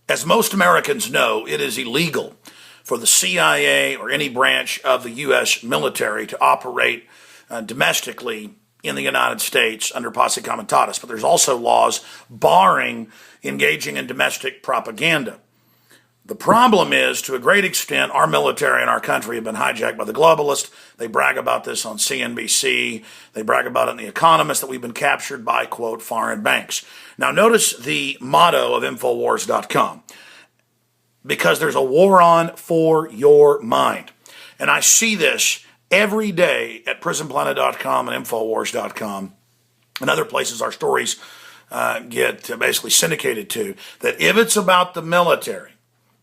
As most Americans know, it is illegal for the CIA or any branch of the U.S. military to operate domestically in the United States under posse comitatus. But there's also laws barring engaging in domestic propaganda. The problem is, to a great extent, our military and our country have been hijacked by the globalists. They brag about this on CNBC. They brag about it in The Economist, that we've been captured by, quote, foreign banks. Now, notice the motto of Infowars.com. Because there's a war on for your mind. And I see this every day at prisonplanet.com and Infowars.com and other places our stories get basically syndicated to, that if it's about the military,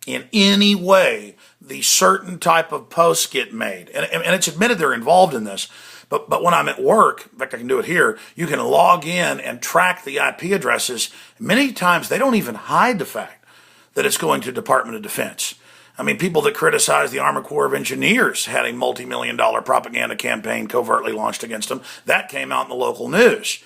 in any way, these certain type of posts get made. And it's admitted they're involved in this. But when I'm at work, in fact, I can do it here, you can log in and track the IP addresses. Many times, they don't even hide the fact that it's going to Department of Defense. I mean, people that criticize the Army Corps of Engineers had a multi-million-dollar propaganda campaign covertly launched against them. That came out in the local news.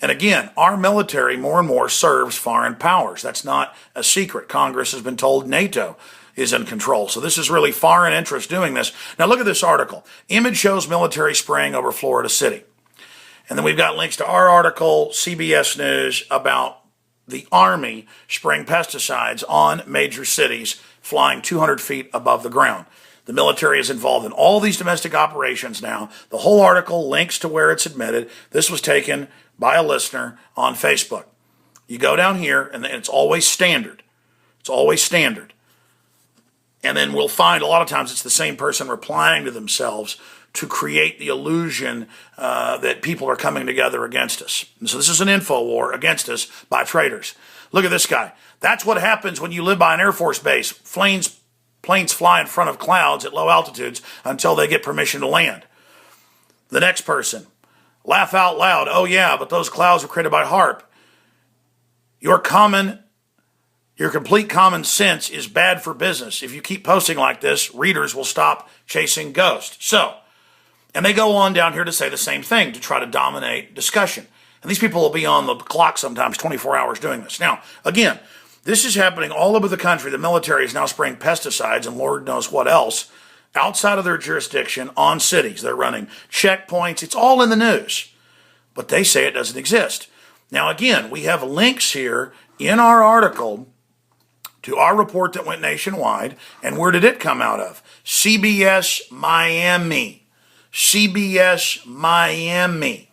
And again, our military more and more serves foreign powers. That's not a secret. Congress has been told NATO is in control. So this is really foreign interests doing this. Now look at this article. Image shows military spraying over Florida City. And then we've got links to our article, CBS News, about the Army spraying pesticides on major cities flying 200 feet above the ground. The military is involved in all these domestic operations now. The whole article links to where it's admitted. This was taken by a listener on Facebook. You go down here, and it's always standard. It's always standard. And then we'll find a lot of times it's the same person replying to themselves to create the illusion that people are coming together against us. And so this is an info war against us by traitors. Look at this guy. That's what happens when you live by an Air Force base. Planes fly in front of clouds at low altitudes until they get permission to land. The next person. Laugh out loud. Oh yeah, but those clouds were created by HARP. Your complete common sense is bad for business. If you keep posting like this, readers will stop chasing ghosts. So, and they go on down here to say the same thing, to try to dominate discussion. And these people will be on the clock sometimes 24 hours doing this. Now, again, this is happening all over the country. The military is now spraying pesticides and Lord knows what else outside of their jurisdiction on cities. They're running checkpoints. It's all in the news. But they say it doesn't exist. Now, again, we have links here in our article to our report that went nationwide. And where did it come out of? CBS Miami. CBS Miami.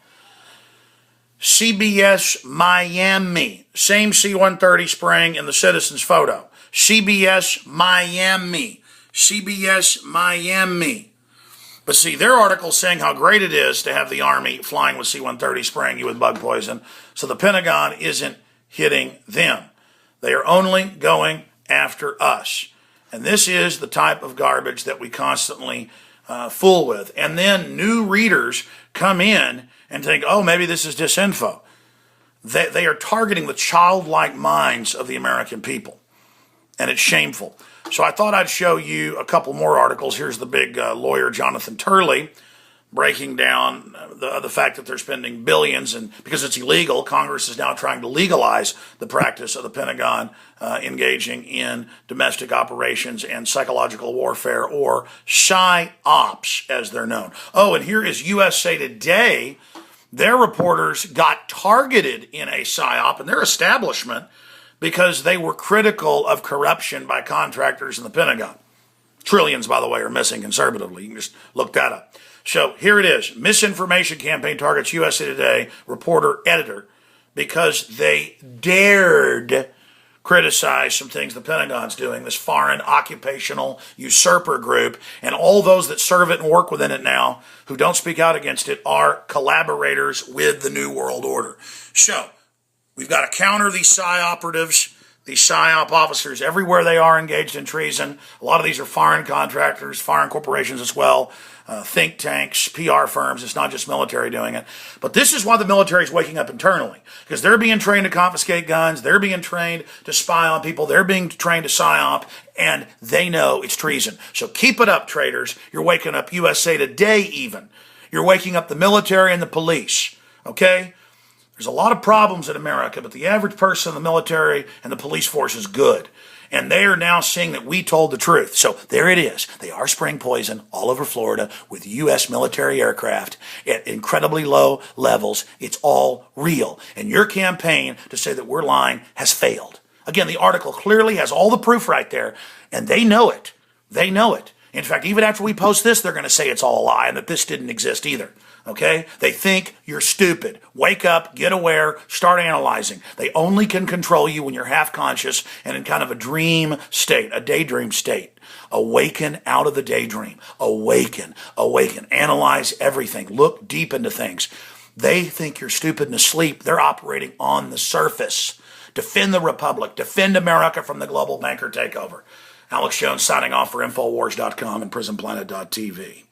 CBS Miami. Same C-130 spraying in the citizen's photo. CBS Miami. CBS Miami. But see, their article's saying how great it is to have the Army flying with C-130 spraying you with bug poison. So the Pentagon isn't hitting them. They are only going after us. And this is the type of garbage that we constantly fool with. And then new readers come in and think, oh, maybe this is disinfo. They are targeting the childlike minds of the American people. And it's shameful. So I thought I'd show you a couple more articles. Here's the big lawyer, Jonathan Turley, breaking down the fact that they're spending billions, and because it's illegal, Congress is now trying to legalize the practice of the Pentagon engaging in domestic operations and psychological warfare, or PSYOPs, as they're known. Oh, and here is USA Today. Their reporters got targeted in a PSYOP in their establishment because they were critical of corruption by contractors in the Pentagon. Trillions, by the way, are missing conservatively. You can just look that up. So here it is. Misinformation campaign targets USA Today reporter editor because they dared criticize some things the Pentagon's doing, this foreign occupational usurper group, and all those that serve it and work within it now who don't speak out against it are collaborators with the New World Order. So we've got to counter these PSY operatives, these PSYOP officers everywhere they are engaged in treason. A lot of these are foreign contractors, foreign corporations as well, think tanks, PR firms. It's not just military doing it. But this is why the military is waking up internally, because they're being trained to confiscate guns. They're being trained to spy on people. They're being trained to PSYOP, and they know it's treason. So keep it up, traitors. You're waking up USA Today even. You're waking up the military and the police, okay? There's a lot of problems in America, but the average person in the military and the police force is good. And they are now seeing that we told the truth. So there it is. They are spraying poison all over Florida with U.S. military aircraft at incredibly low levels. It's all real. And your campaign to say that we're lying has failed. Again, the article clearly has all the proof right there, and they know it. They know it. In fact, even after we post this, they're going to say it's all a lie and that this didn't exist either. Okay? They think you're stupid. Wake up, get aware, start analyzing. They only can control you when you're half conscious and in kind of a dream state, a daydream state. Awaken out of the daydream. Awaken. Analyze everything. Look deep into things. They think you're stupid and asleep. They're operating on the surface. Defend the Republic. Defend America from the global banker takeover. Alex Jones signing off for Infowars.com and PrisonPlanet.tv.